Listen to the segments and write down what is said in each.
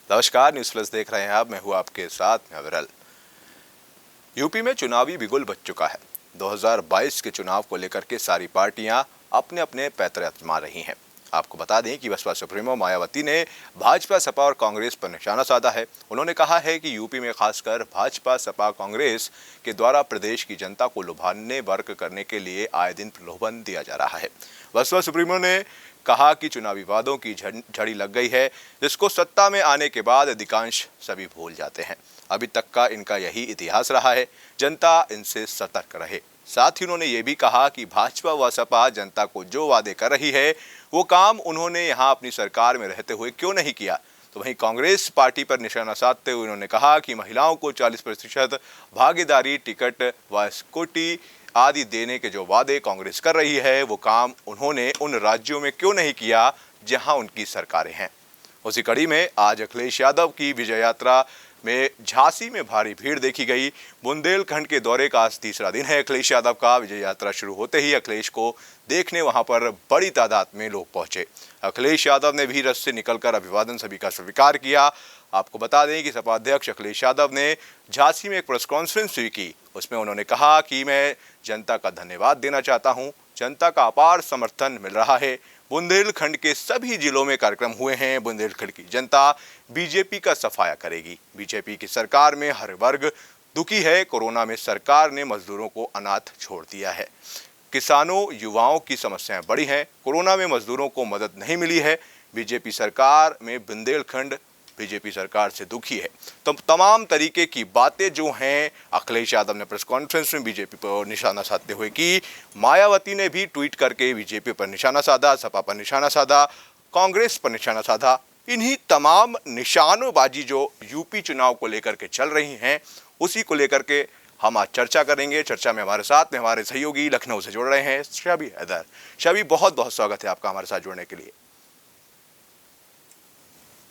नमस्कार, news plus देख रहे हैं आप। मैं हूं आपके साथ मैं विरल। यूपी में चुनावी बिगुल बज चुका है। 2022 के चुनाव को लेकर के सारी पार्टियां अपने अपने पैतरे आजमा रही हैं। आपको बता दें कि बसपा सुप्रीमो मायावती ने भाजपा, सपा और कांग्रेस पर निशाना साधा है। उन्होंने कहा है कि यूपी में खासकर भाजपा, सपा, कांग्रेस के द्वारा प्रदेश की जनता को लुभाने वर्क करने के लिए आए दिन प्रलोभन दिया जा रहा है। बसपा सुप्रीमो ने कहा कि चुनावी वादों की झड़ी लग गई है, जिसको सत्ता में आने के बाद अधिकांश सभी भूल जाते हैं। अभी तक का इनका यही इतिहास रहा है, जनता इनसे सतर्क रहे। साथ ही उन्होंने ये भी कहा कि भाजपा व सपा जनता को जो वादे कर रही है वो काम उन्होंने यहाँ अपनी सरकार में रहते हुए क्यों नहीं किया। तो वहीं कांग्रेस पार्टी पर निशाना साधते हुए उन्होंने कहा कि महिलाओं को 40% भागीदारी, टिकट व स्कूटी आदि देने के जो वादे कांग्रेस कर रही है वो काम उन्होंने उन राज्यों में क्यों नहीं किया जहां उनकी सरकारें हैं। उसी कड़ी में आज अखिलेश यादव की विजय यात्रा में झांसी में भारी भीड़ देखी गई। बुंदेलखंड के दौरे का आज तीसरा दिन है अखिलेश यादव का। विजय यात्रा शुरू होते ही अखिलेश को देखने वहां पर बड़ी तादाद में लोग पहुंचे। अखिलेश यादव ने भी रथ से निकलकर अभिवादन सभी का स्वीकार किया। आपको बता दें कि सपा अध्यक्ष अखिलेश यादव ने झांसी में एक प्रेस कॉन्फ्रेंस भी की। उसमें उन्होंने कहा कि मैं जनता का धन्यवाद देना चाहता हूं। जनता का अपार समर्थन मिल रहा है। बुंदेलखंड के सभी जिलों में कार्यक्रम हुए हैं। बुंदेलखंड की जनता बीजेपी का सफाया करेगी। बीजेपी की सरकार में हर वर्ग दुखी है। कोरोना में सरकार ने मजदूरों को अनाथ छोड़ दिया है। किसानों, युवाओं की समस्याएं बड़ी हैं। कोरोना में मजदूरों को मदद नहीं मिली है। बीजेपी सरकार में बुंदेलखंड बीजेपी सरकार से दुखी है। तो तमाम तरीके की बातें जो हैं अखिलेश यादव ने प्रेस कॉन्फ्रेंस में बीजेपी पर निशाना साधते हुए की। मायावती ने भी ट्वीट करके बीजेपी पर निशाना साधा, सपा पर निशाना साधा, कांग्रेस पर निशाना साधा। इन्हीं तमाम निशानोबाजी जो यूपी चुनाव को लेकर के चल रही हैं, उसी को लेकर के हम आज चर्चा करेंगे। चर्चा में हमारे साथ में हमारे सहयोगी लखनऊ से जुड़ रहे हैं शबी हैदर। शबी, बहुत बहुत स्वागत है आपका हमारे साथ जुड़ने के लिए।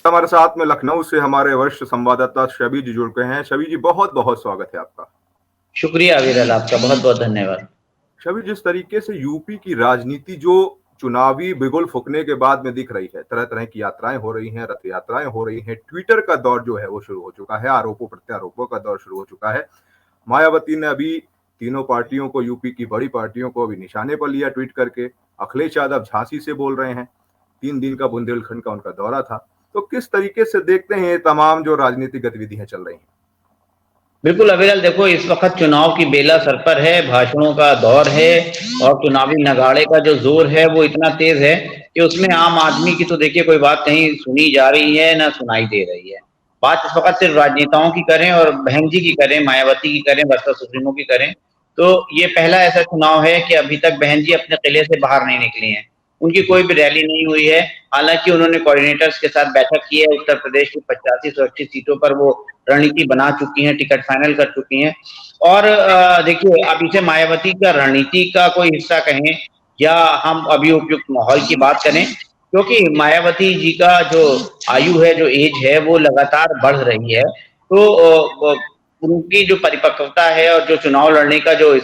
हमारे साथ में लखनऊ से हमारे वरिष्ठ संवाददाता शबी जी जुड़ गए हैं। शबी जी, बहुत बहुत स्वागत है आपका। शुक्रिया विरल, आपका बहुत बहुत धन्यवाद। शबी, जिस तरीके से यूपी की राजनीति जो चुनावी बिगुल फूकने के बाद में दिख रही है, तरह तरह की यात्राएं हो रही हैं, रथ यात्राएं हो रही हैं, ट्विटर का दौर जो है वो शुरू हो चुका है, आरोपों प्रत्यारोपों का दौर शुरू हो चुका है। मायावती ने अभी तीनों पार्टियों को, यूपी की बड़ी पार्टियों को अभी निशाने पर लिया ट्वीट करके। अखिलेश यादव झांसी से बोल रहे हैं। 3 दिन का बुंदेलखंड का उनका दौरा था। तो किस तरीके से देखते हैं ये तमाम जो राजनीतिक गतिविधियां चल रही हैं? बिल्कुल अविरल, देखो इस वक्त चुनाव की बेला सर पर है, भाषणों का दौर है और चुनावी नगाड़े का जो जोर है वो इतना तेज है कि उसमें आम आदमी की तो देखिए कोई बात नहीं सुनी जा रही है ना सुनाई दे रही है। बात इस वक्त सिर्फ राजनेताओं की करें और बहन जी की करें, मायावती की करें, बसपा सुप्रीमो की करें, तो ये पहला ऐसा चुनाव है कि अभी तक बहन जी अपने किले से बाहर नहीं निकली हैं। उनकी कोई भी रैली नहीं हुई है। हालांकि उन्होंने कोऑर्डिनेटर्स के साथ बैठक की है। उत्तर प्रदेश की 85 सुरक्षित सीटों पर वो रणनीति बना चुकी हैं, टिकट फाइनल कर चुकी हैं। और देखिए, अब इसे मायावती का रणनीति का कोई हिस्सा कहें या हम अभी उपयुक्त माहौल की बात करें, क्योंकि मायावती जी का जो आयु है, जो एज है, वो लगातार बढ़ रही है। तो उनकी जो परिपक्वता है और जो चुनाव लड़ने का जो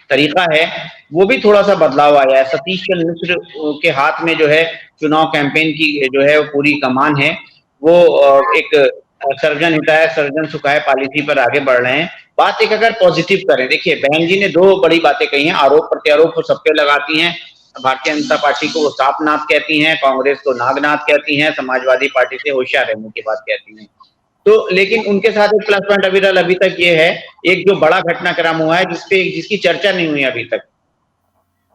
तरीका है वो भी थोड़ा सा बदलाव आया है। सतीश चंद्र मिश्र के हाथ में जो है चुनाव कैंपेन की जो है पूरी कमान है। वो एक सर्जन हिताय सर्जन सुखाय पॉलिसी पर आगे बढ़ रहे हैं। बात एक अगर पॉजिटिव करें, देखिए बहन जी ने 2 बड़ी बातें कही हैं। आरोप प्रत्यारोप वो सब पे लगाती हैं। भारतीय जनता पार्टी को वो सांपनाथ कहती हैं, कांग्रेस को नागनाथ कहती हैं, समाजवादी पार्टी से होशियार रहने की बात कहती हैं। तो लेकिन उनके साथ एक प्लस पॉइंट अविरल अभी तक ये है, एक जो बड़ा घटनाक्रम हुआ है जिसकी चर्चा नहीं हुई अभी तक।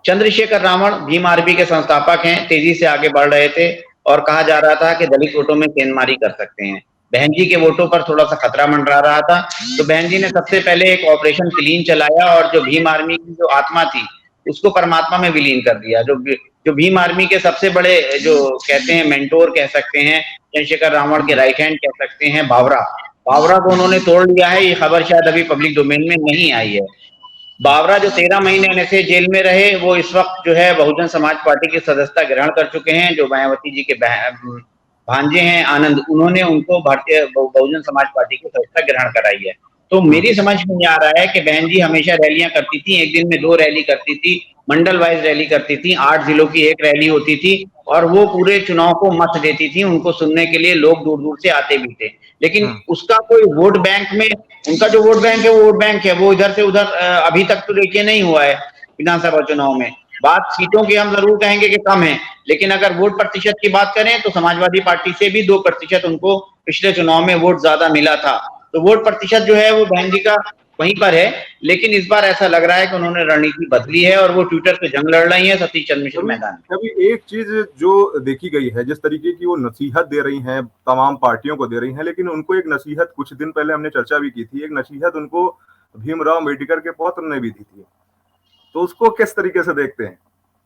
चंद्रशेखर रावण भीम आर्मी के संस्थापक हैं, तेजी से आगे बढ़ रहे थे और कहा जा रहा था कि दलित वोटों में सेंधमारी कर सकते हैं। बहन जी के वोटों पर थोड़ा सा खतरा मंडरा रहा था, तो बहन जी ने सबसे पहले एक ऑपरेशन क्लीन चलाया और जो भीम आर्मी की जो आत्मा थी उसको परमात्मा में विलीन कर दिया। जो भीम आर्मी के सबसे बड़े जो कहते हैं मेंटोर कह सकते हैं, चंद्रशेखर रावण के राइट हैंड कह सकते हैं, बावरा को उन्होंने तोड़ लिया है। ये खबर शायद अभी पब्लिक डोमेन में नहीं आई है। बावरा जो 13 महीने NSA जेल में रहे, वो इस वक्त जो है बहुजन समाज पार्टी की सदस्यता ग्रहण कर चुके हैं। जो मायावती जी के भांजे हैं आनंद, उन्होंने उनको भारतीय बहुजन समाज पार्टी की सदस्यता ग्रहण कराई है। तो मेरी समझ में नहीं आ रहा है कि बहन जी हमेशा रैलियां करती थी, एक दिन में 2 रैली करती थी, मंडल वाइज रैली करती थी, 8 जिलों की एक रैली होती थी और वो पूरे चुनाव को मत देती थी, उनको सुनने के लिए लोग दूर-दूर से आते भी थे। लेकिन उसका कोई वोट बैंक में, उनका जो वोट बैंक है वो वोट बैंक है, वो इधर से उधर अभी तक तो देखिए नहीं हुआ है विधानसभा चुनाव में। बात सीटों की हम जरूर कहेंगे कि कम है, लेकिन अगर वोट प्रतिशत की बात करें तो समाजवादी पार्टी से भी 2% उनको पिछले चुनाव में वोट ज्यादा मिला था। तो वोट प्रतिशत जो है वो बहन जी का वहीं पर है, लेकिन इस बार ऐसा लग रहा है कि उन्होंने रणनीति बदली है और वो ट्विटर पे जंग लड़ रही है सतीश चंद्र मिश्र मैदान में। अभी एक चीज जो देखी गई है, जिस तरीके की वो नसीहत दे रही हैं, तमाम पार्टियों को दे रही हैं, लेकिन उनको एक नसीहत कुछ दिन पहले हमने चर्चा भी की थी, एक नसीहत उनको भीमराव अम्बेडकर के पौत्र ने भी दी थी। तो उसको किस तरीके से देखते हैं,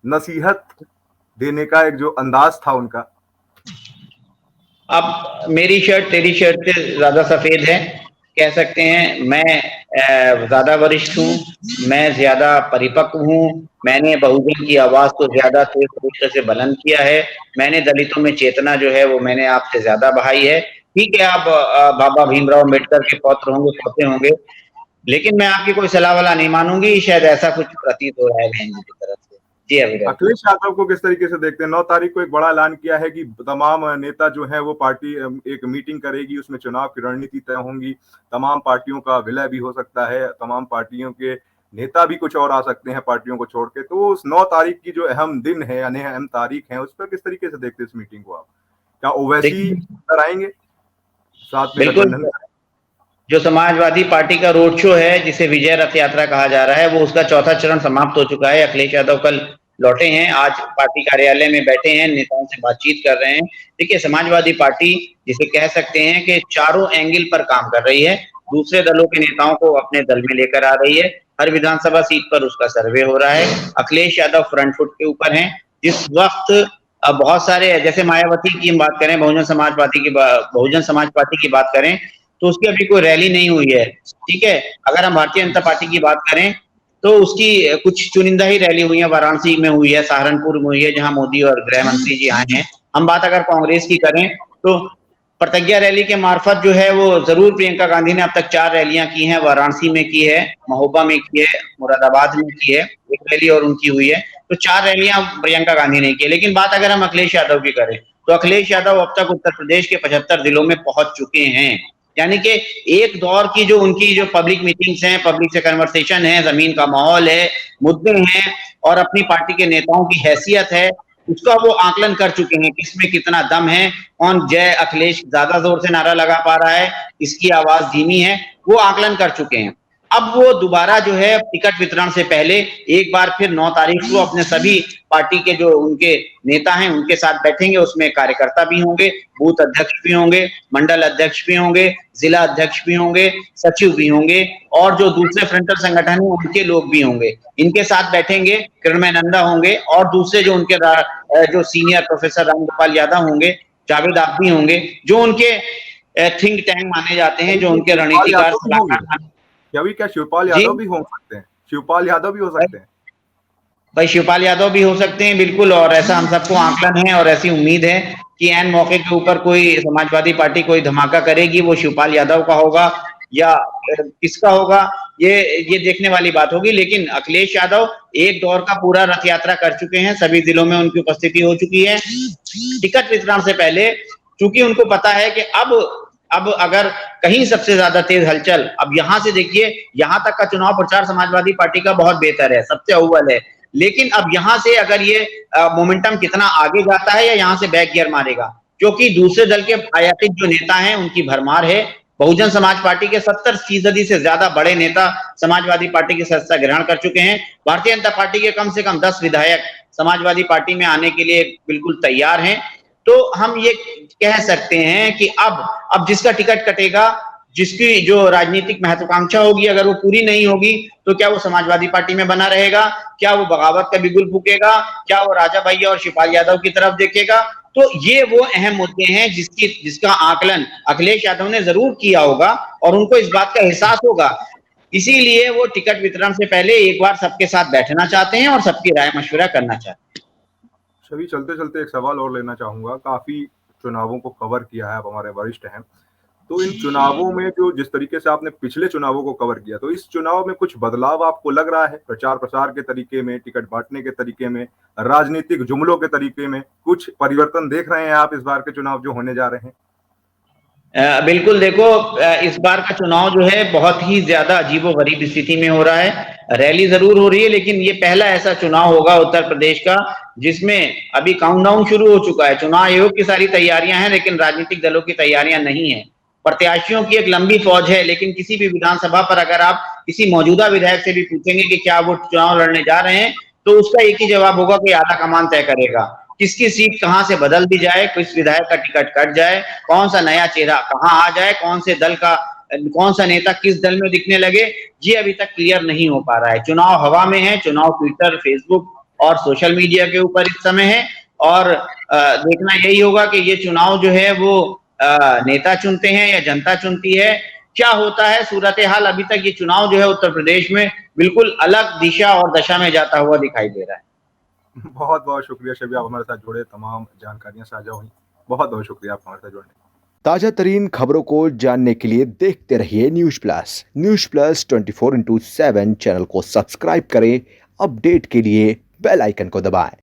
नसीहत देने का एक जो अंदाज था उनका? अब मेरी शर्ट तेरी शर्ट से ज्यादा सफेद है, कह सकते हैं। मैं ज्यादा वरिष्ठ हूँ, मैं ज्यादा परिपक्व हूँ, मैंने बहुजन की आवाज को ज्यादा तेज तरीके से बुलंद किया है, मैंने दलितों में चेतना जो है वो मैंने आपसे ज्यादा बढ़ाई है। ठीक है, आप बाबा भीमराव अम्बेडकर के पौत्र होंगे, पोते होंगे, लेकिन मैं आपकी कोई सलाह वाला नहीं मानूंगी, शायद ऐसा कुछ प्रतीत हो रहा है बहन जी की तरफ से। जी अभिराज। अखिलेश यादव को किस तरीके से देखते हैं? 9 तारीख को एक बड़ा ऐलान किया है कि तमाम नेता जो है वो पार्टी एक मीटिंग करेगी, उसमें चुनाव की रणनीति तय होंगी, तमाम पार्टियों का विलय भी हो सकता है, तमाम पार्टियों के नेता भी कुछ और आ सकते हैं पार्टियों को छोड़ के। तो उस 9 तारीख की जो अहम दिन है, यानी अहम तारीख है, उस पर किस तरीके से देखते हैं इस मीटिंग को आप? क्या ओवैसी कराएंगे साथ में बिल्कुल, गठबंधन? जो समाजवादी पार्टी का रोड शो है जिसे विजय रथ यात्रा कहा जा रहा है, वो उसका चौथा चरण समाप्त हो चुका है। अखिलेश यादव कल लौटे हैं, आज पार्टी कार्यालय में बैठे हैं, नेताओं से बातचीत कर रहे हैं। देखिए, समाजवादी पार्टी जिसे कह सकते हैं कि चारों एंगल पर काम कर रही है, दूसरे दलों के नेताओं को अपने दल में लेकर आ रही है, हर विधानसभा सीट पर उसका सर्वे हो रहा है। अखिलेश यादव फ्रंट फुट के ऊपर हैं। जिस वक्त बहुत सारे, जैसे मायावती की हम बात करें, बहुजन समाज पार्टी की बात करें, तो उसकी अभी कोई रैली नहीं हुई है। ठीक है, अगर हम भारतीय जनता पार्टी की बात करें तो उसकी कुछ चुनिंदा ही रैली हुई है, वाराणसी में हुई है, सहारनपुर में हुई है, जहां मोदी और गृह मंत्री जी आए हैं। हम बात अगर कांग्रेस की करें तो प्रतिज्ञा रैली के मार्फत जो है वो जरूर प्रियंका गांधी ने अब तक 4 रैलियां की हैं, वाराणसी में की है, महोबा में की है, मुरादाबाद में की है एक रैली और उनकी हुई है। तो 4 रैलियां प्रियंका गांधी ने की है। लेकिन बात अगर हम अखिलेश यादव की करें तो अखिलेश यादव अब तक उत्तर प्रदेश के 75 जिलों में पहुंच चुके हैं। यानी कि एक दौर की जो उनकी जो पब्लिक मीटिंग्स हैं, पब्लिक से कन्वर्सेशन है, जमीन का माहौल है, मुद्दे हैं और अपनी पार्टी के नेताओं की हैसियत है, उसका वो आकलन कर चुके हैं, किसमें कितना दम है, कौन जय अखिलेश ज्यादा जोर से नारा लगा पा रहा है, इसकी आवाज धीमी है, वो आकलन कर चुके हैं। अब वो दोबारा जो है टिकट वितरण से पहले एक बार फिर 9 तारीख को अपने सभी पार्टी के जो उनके नेता हैं उनके साथ बैठेंगे। उसमें कार्यकर्ता भी होंगे, बूथ अध्यक्ष भी होंगे, मंडल अध्यक्ष भी होंगे, जिला अध्यक्ष भी होंगे, सचिव भी होंगे और जो दूसरे फ्रंटल संगठन हैं उनके लोग भी होंगे। इनके साथ बैठेंगे, किरणमय नंदा होंगे और दूसरे जो उनके जो सीनियर प्रोफेसर रामगोपाल यादव होंगे, जावेद आप भी होंगे, जो उनके थिंक टैंक माने जाते हैं, जो उनके रणनीतिकार सलाहकार। क्या शिवपाल यादव भी हो सकते हैं? शिवपाल यादव भी हो सकते हैं भाई, शिवपाल यादव भी हो सकते हैं, बिल्कुल। और ऐसा हम सबको आकलन है और ऐसी उम्मीद है कि एन मौके के ऊपर कोई समाजवादी पार्टी कोई धमाका करेगी, वो शिवपाल यादव का होगा या किसका होगा, ये देखने वाली बात होगी। लेकिन अखिलेश यादव एक दौर का पूरा रथ यात्रा कर चुके हैं, सभी जिलों में उनकी उपस्थिति हो चुकी है। टिकट वितरण से पहले चूंकि उनको पता है कि अब अगर कहीं सबसे ज्यादा तेज हलचल, अब यहां से देखिए, यहां तक का चुनाव प्रचार समाजवादी पार्टी का बहुत बेहतर है, सबसे अव्वल है। लेकिन अब यहां से अगर ये मोमेंटम कितना आगे जाता है या यहां से बैक गियर मारेगा, क्योंकि दूसरे दल के आयातित जो नेता हैं उनकी भरमार है। बहुजन समाज पार्टी के 70% से ज्यादा बड़े नेता समाजवादी पार्टी की सदस्यता ग्रहण कर चुके हैं। भारतीय जनता पार्टी के कम से कम 10 विधायक समाजवादी पार्टी में आने के लिए बिल्कुल तैयार हैं। तो हम ये कह सकते हैं कि अब जिसका टिकट कटेगा, जिसकी जो राजनीतिक महत्वाकांक्षा होगी, अगर वो पूरी नहीं होगी तो क्या वो समाजवादी पार्टी में बना रहेगा, क्या वो बगावत का बिगुल फूकेगा, क्या वो राजा भैया और शिवपाल यादव की तरफ देखेगा। तो ये वो अहम मुद्दे हैं जिसका आकलन अखिलेश यादव ने जरूर किया होगा और उनको इस बात का एहसास होगा। इसीलिए वो टिकट वितरण से पहले एक बार सबके साथ बैठना चाहते हैं और सबकी राय मशवरा करना चाहते हैं। छवि, चलते चलते एक सवाल और लेना चाहूंगा। काफी चुनावों को कवर किया है, आप हमारे वरिष्ठ हैं, तो इन चुनावों में जो जिस तरीके से आपने पिछले चुनावों को कवर किया, तो इस चुनाव में कुछ बदलाव आपको लग रहा है? प्रचार प्रसार के तरीके में, टिकट बांटने के तरीके में, राजनीतिक जुमलों के तरीके में कुछ परिवर्तन देख रहे हैं आप इस बार के चुनाव जो होने जा रहे हैं? बिल्कुल देखो, इस बार का चुनाव जो है बहुत ही ज्यादा अजीबोगरीब स्थिति में हो रहा है। रैली जरूर हो रही है, लेकिन ये पहला ऐसा चुनाव होगा उत्तर प्रदेश का जिसमें अभी काउंटडाउन शुरू हो चुका है। चुनाव आयोग की सारी तैयारियां हैं, लेकिन राजनीतिक दलों की तैयारियां नहीं है। प्रत्याशियों की एक लंबी फौज है, लेकिन किसी भी विधानसभा पर अगर आप किसी मौजूदा विधायक से भी पूछेंगे कि क्या वो चुनाव लड़ने जा रहे हैं, तो उसका एक ही जवाब होगा कि आला कमान तय करेगा। किसकी सीट कहां से बदल दी जाए, किस विधायक का टिकट कट जाए, कौन सा नया चेहरा कहां आ जाए, कौन सा नेता किस दल में दिखने लगे, ये अभी तक क्लियर नहीं हो पा रहा है। चुनाव हवा में है, चुनाव ट्विटर, फेसबुक और सोशल मीडिया के ऊपर इस समय है, और देखना यही होगा कि ये चुनाव जो है वो नेता चुनते हैं या जनता चुनती है, क्या होता है सूरत हाल। अभी तक ये चुनाव जो है उत्तर प्रदेश में बिल्कुल अलग दिशा और दशा में जाता हुआ दिखाई दे रहा है। बहुत बहुत शुक्रिया शबी, आप हमारे साथ जुड़े, तमाम जानकारियां साझा हुई। बहुत बहुत शुक्रिया आप हमारे साथ जुड़ने। ताजा तरीन खबरों को जानने के लिए देखते रहिए न्यूज़ प्लस 24/7 चैनल को सब्सक्राइब करें। अपडेट के लिए बेल आइकन को दबाएं।